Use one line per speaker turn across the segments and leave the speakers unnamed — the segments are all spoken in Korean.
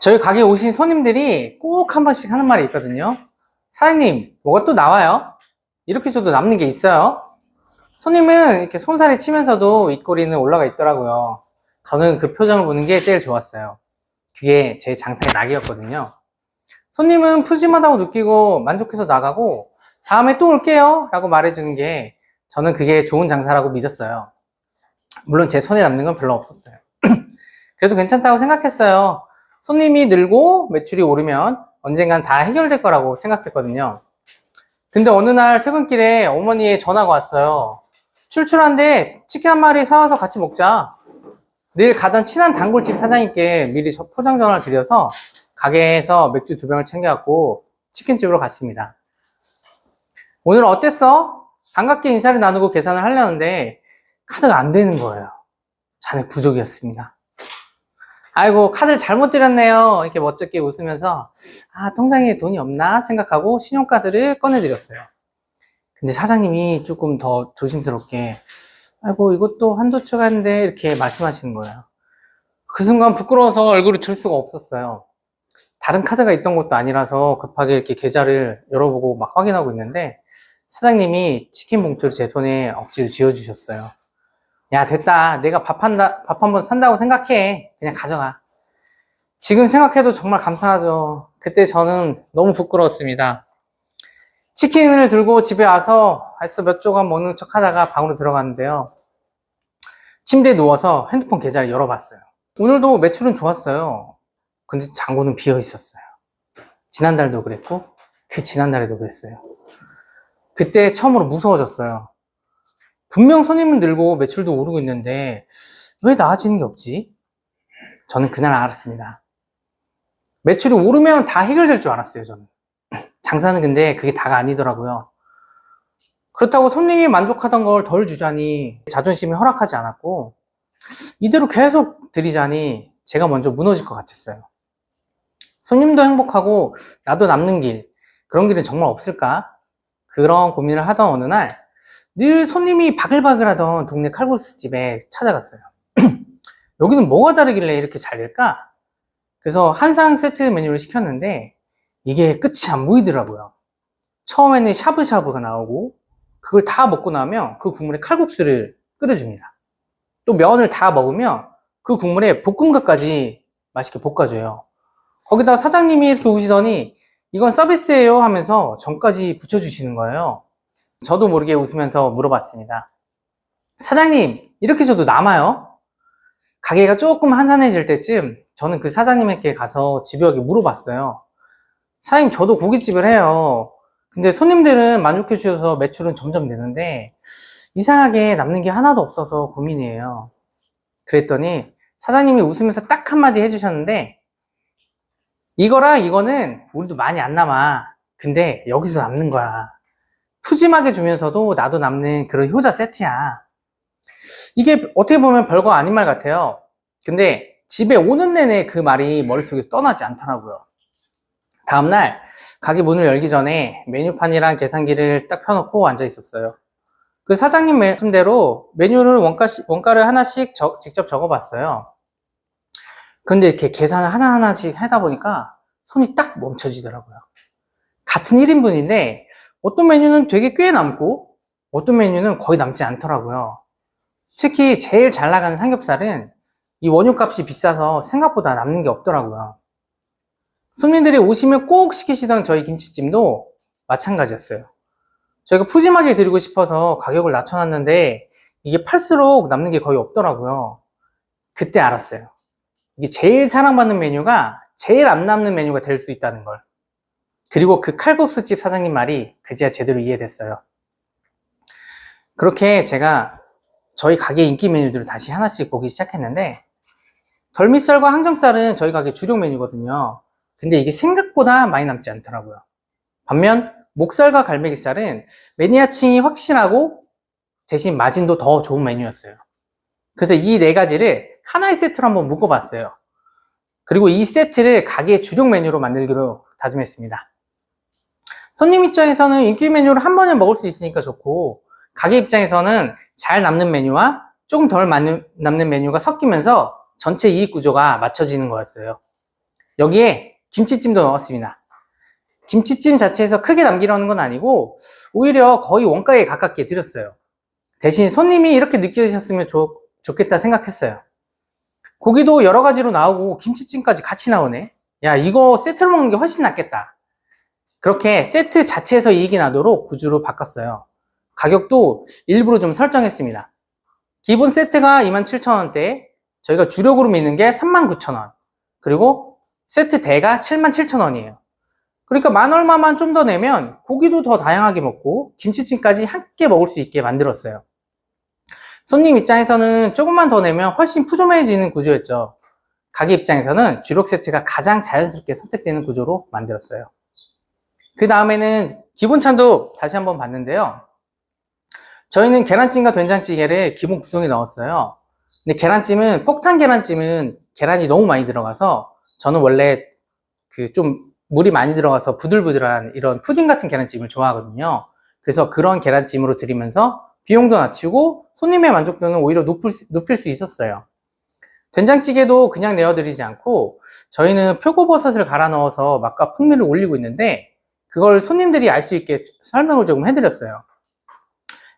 저희 가게에 오신 손님들이 꼭 한 번씩 하는 말이 있거든요. 사장님, 뭐가 또 나와요? 이렇게 줘도 남는 게 있어요? 손님은 이렇게 손살이 치면서도 입꼬리는 올라가 있더라고요. 저는 그 표정을 보는 게 제일 좋았어요. 그게 제 장사의 낙이었거든요. 손님은 푸짐하다고 느끼고 만족해서 나가고 다음에 또 올게요 라고 말해주는 게 저는 그게 좋은 장사라고 믿었어요. 물론 제 손에 남는 건 별로 없었어요. 그래도 괜찮다고 생각했어요. 손님이 늘고 매출이 오르면 언젠간 다 해결될 거라고 생각했거든요. 근데 어느 날 퇴근길에 어머니의 전화가 왔어요. 출출한데 치킨 한 마리 사와서 같이 먹자. 늘 가던 친한 단골집 사장님께 미리 포장 전화를 드려서 가게에서 맥주 2병을 챙겨갖고 치킨집으로 갔습니다. 오늘 어땠어? 반갑게 인사를 나누고 계산을 하려는데 카드가 안 되는 거예요. 잔액 부족이었습니다. 아이고, 카드를 잘못 드렸네요. 이렇게 멋쩍게 웃으면서 통장에 돈이 없나 생각하고 신용카드를 꺼내드렸어요. 근데 사장님이 조금 더 조심스럽게 아이고, 이것도 한도 초과인데 이렇게 말씀하시는 거예요. 그 순간 부끄러워서 얼굴을 들 수가 없었어요. 다른 카드가 있던 것도 아니라서 급하게 이렇게 계좌를 열어보고 막 확인하고 있는데 사장님이 치킨 봉투를 제 손에 억지로 쥐어주셨어요. 야, 됐다. 내가 밥 한 번 산다고 생각해. 그냥 가져가. 지금 생각해도 정말 감사하죠. 그때 저는 너무 부끄러웠습니다. 치킨을 들고 집에 와서 벌써 몇 조각 먹는 척 하다가 방으로 들어갔는데요. 침대에 누워서 핸드폰 계좌를 열어봤어요. 오늘도 매출은 좋았어요. 근데 잔고는 비어 있었어요. 지난달도 그랬고, 그 지난달에도 그랬어요. 그때 처음으로 무서워졌어요. 분명 손님은 늘고 매출도 오르고 있는데 왜 나아지는 게 없지? 저는 그날 알았습니다. 매출이 오르면 다 해결될 줄 알았어요, 저는. 장사는 근데 그게 다가 아니더라고요. 그렇다고 손님이 만족하던 걸 덜 주자니 자존심이 허락하지 않았고 이대로 계속 드리자니 제가 먼저 무너질 것 같았어요. 손님도 행복하고 나도 남는 길, 그런 길은 정말 없을까? 그런 고민을 하던 어느 날 늘 손님이 바글바글하던 동네 칼국수 집에 찾아갔어요. 여기는 뭐가 다르길래 이렇게 잘 될까? 그래서 한상 세트 메뉴를 시켰는데 이게 끝이 안 보이더라고요. 처음에는 샤브샤브가 나오고 그걸 다 먹고 나면 그 국물에 칼국수를 끓여줍니다. 또 면을 다 먹으면 그 국물에 볶음밥까지 맛있게 볶아줘요. 거기다 사장님이 이렇게 오시더니 이건 서비스예요 하면서 전까지 붙여주시는 거예요. 저도 모르게 웃으면서 물어봤습니다. 사장님, 이렇게 줘도 남아요? 가게가 조금 한산해질 때쯤 저는 그 사장님에게 가서 집요하게 물어봤어요. 사장님, 저도 고깃집을 해요. 근데 손님들은 만족해 주셔서 매출은 점점 느는데 이상하게 남는 게 하나도 없어서 고민이에요. 그랬더니 사장님이 웃으면서 딱 한마디 해주셨는데 이거랑 이거는 우리도 많이 안 남아. 근데 여기서 남는 거야. 푸짐하게 주면서도 나도 남는 그런 효자 세트야. 이게 어떻게 보면 별거 아닌 말 같아요. 근데 집에 오는 내내 그 말이 머릿속에서 떠나지 않더라고요. 다음날 가게 문을 열기 전에 메뉴판이랑 계산기를 딱 펴놓고 앉아 있었어요. 그 사장님 말씀대로 메뉴를 원가를 하나씩 직접 적어봤어요. 그런데 이렇게 계산을 하나하나씩 하다 보니까 손이 딱 멈춰지더라고요. 같은 1인분인데 어떤 메뉴는 되게 꽤 남고 어떤 메뉴는 거의 남지 않더라고요. 특히 제일 잘 나가는 삼겹살은 이 원유값이 비싸서 생각보다 남는 게 없더라고요. 손님들이 오시면 꼭 시키시던 저희 김치찜도 마찬가지였어요. 저희가 푸짐하게 드리고 싶어서 가격을 낮춰놨는데 이게 팔수록 남는 게 거의 없더라고요. 그때 알았어요. 이게 제일 사랑받는 메뉴가 제일 안 남는 메뉴가 될 수 있다는 걸. 그리고 그 칼국수집 사장님 말이 그제야 제대로 이해됐어요. 그렇게 제가 저희 가게 인기 메뉴들을 다시 하나씩 보기 시작했는데 덜미살과 항정살은 저희 가게 주력 메뉴거든요. 근데 이게 생각보다 많이 남지 않더라고요. 반면 목살과 갈매기살은 매니아층이 확실하고 대신 마진도 더 좋은 메뉴였어요. 그래서 이 네 가지를 하나의 세트로 한번 묶어봤어요. 그리고 이 세트를 가게의 주력 메뉴로 만들기로 다짐했습니다. 손님 입장에서는 인기 메뉴를 한 번에 먹을 수 있으니까 좋고 가게 입장에서는 잘 남는 메뉴와 조금 덜 남는 메뉴가 섞이면서 전체 이익 구조가 맞춰지는 거였어요. 여기에 김치찜도 넣었습니다. 김치찜 자체에서 크게 남기려는 건 아니고 오히려 거의 원가에 가깝게 드렸어요. 대신 손님이 이렇게 느껴지셨으면 좋겠다 생각했어요. 고기도 여러 가지로 나오고 김치찜까지 같이 나오네. 야, 이거 세트로 먹는 게 훨씬 낫겠다. 그렇게 세트 자체에서 이익이 나도록 구주로 바꿨어요. 가격도 일부러 좀 설정했습니다. 기본 세트가 27,000원대, 저희가 주력으로 미는 게 39,000원, 그리고 세트 대가 77,000원이에요. 그러니까 만 얼마만 좀 더 내면 고기도 더 다양하게 먹고 김치찜까지 함께 먹을 수 있게 만들었어요. 손님 입장에서는 조금만 더 내면 훨씬 푸짐해지는 구조였죠. 가게 입장에서는 주력 세트가 가장 자연스럽게 선택되는 구조로 만들었어요. 그 다음에는 기본찬도 다시 한번 봤는데요. 저희는 계란찜과 된장찌개를 기본 구성에 넣었어요. 근데 계란찜은, 폭탄 계란찜은 계란이 너무 많이 들어가서 저는 원래 좀 물이 많이 들어가서 부들부들한 이런 푸딩 같은 계란찜을 좋아하거든요. 그래서 그런 계란찜으로 드리면서 비용도 낮추고 손님의 만족도는 오히려 높일 수 있었어요. 된장찌개도 그냥 내어드리지 않고 저희는 표고버섯을 갈아 넣어서 맛과 풍미를 올리고 있는데 그걸 손님들이 알 수 있게 설명을 조금 해드렸어요.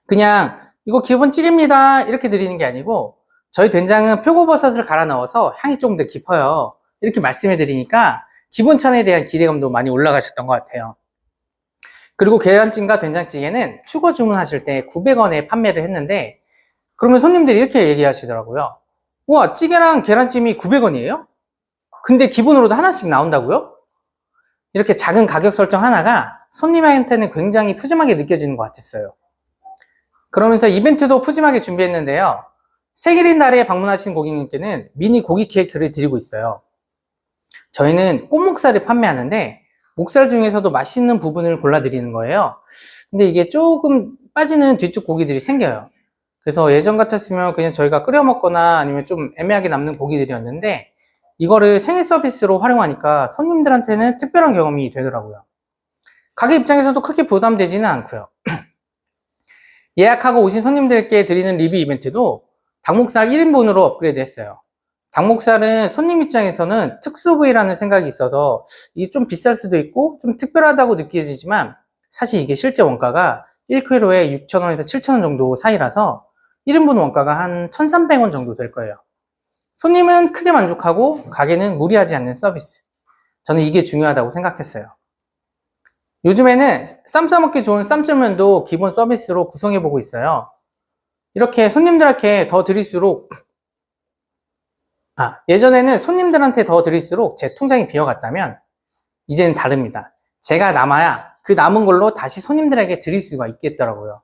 그냥 이거 기본 찌개입니다 이렇게 드리는 게 아니고 저희 된장은 표고버섯을 갈아 넣어서 향이 조금 더 깊어요 이렇게 말씀해 드리니까 기본찬에 대한 기대감도 많이 올라가셨던 것 같아요. 그리고 계란찜과 된장찌개는 추가 주문하실 때 900원에 판매를 했는데 그러면 손님들이 이렇게 얘기하시더라고요. 우와, 찌개랑 계란찜이 900원이에요? 근데 기본으로도 하나씩 나온다고요? 이렇게 작은 가격 설정 하나가 손님한테는 굉장히 푸짐하게 느껴지는 것 같았어요. 그러면서 이벤트도 푸짐하게 준비했는데요. 생일인 날에 방문하신 고객님께는 미니 고기 케이크를 드리고 있어요. 저희는 꽃목살을 판매하는데 목살 중에서도 맛있는 부분을 골라드리는 거예요. 근데 이게 조금 빠지는 뒤쪽 고기들이 생겨요. 그래서 예전 같았으면 그냥 저희가 끓여 먹거나 아니면 좀 애매하게 남는 고기들이었는데 이거를 생일 서비스로 활용하니까 손님들한테는 특별한 경험이 되더라고요. 가게 입장에서도 크게 부담되지는 않고요. 예약하고 오신 손님들께 드리는 리뷰 이벤트도 닭목살 1인분으로 업그레이드 했어요. 닭목살은 손님 입장에서는 특수 부위라는 생각이 있어서 이게 좀 비쌀 수도 있고 좀 특별하다고 느껴지지만 사실 이게 실제 원가가 1kg에 6,000원에서 7,000원 정도 사이라서 1인분 원가가 한 1,300원 정도 될 거예요. 손님은 크게 만족하고 가게는 무리하지 않는 서비스. 저는 이게 중요하다고 생각했어요. 요즘에는 쌈 싸먹기 좋은 쌈짜면도 기본 서비스로 구성해보고 있어요. 이렇게 손님들한테 더 드릴수록 예전에는 손님들한테 더 드릴수록 제 통장이 비어갔다면 이제는 다릅니다. 제가 남아야 그 남은 걸로 다시 손님들에게 드릴 수가 있겠더라고요.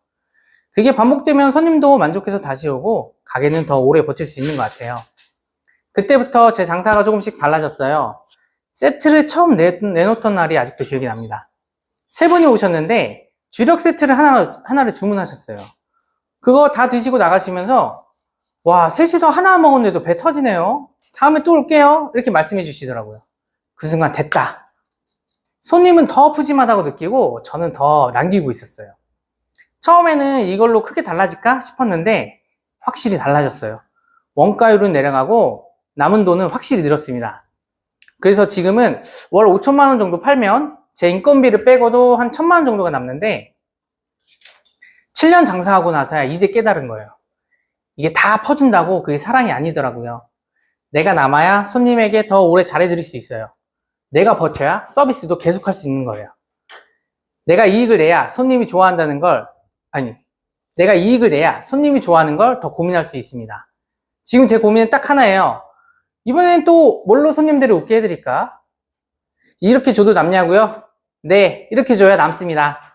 그게 반복되면 손님도 만족해서 다시 오고 가게는 더 오래 버틸 수 있는 것 같아요. 그때부터 제 장사가 조금씩 달라졌어요. 세트를 처음 내놓던 날이 아직도 기억이 납니다. 3분이 오셨는데 주력 세트를 하나를 주문하셨어요. 그거 다 드시고 나가시면서 와, 셋이서 하나 먹었는데도 배 터지네요. 다음에 또 올게요. 이렇게 말씀해 주시더라고요. 그 순간 됐다. 손님은 더 푸짐하다고 느끼고 저는 더 남기고 있었어요. 처음에는 이걸로 크게 달라질까 싶었는데 확실히 달라졌어요. 원가율은 내려가고 남은 돈은 확실히 늘었습니다. 그래서 지금은 월 5천만 원 정도 팔면 제 인건비를 빼고도 한 1,000만 원 정도가 남는데 7년 장사하고 나서야 이제 깨달은 거예요. 이게 다 퍼준다고 그게 사랑이 아니더라고요. 내가 남아야 손님에게 더 오래 잘해드릴 수 있어요. 내가 버텨야 서비스도 계속할 수 있는 거예요. 내가 이익을 내야 손님이 좋아한다는 걸, 내가 이익을 내야 손님이 좋아하는 걸 더 고민할 수 있습니다. 지금 제 고민은 딱 하나예요. 이번엔 또 뭘로 손님들을 웃게 해드릴까? 이렇게 줘도 남냐고요? 네, 이렇게 줘야 남습니다.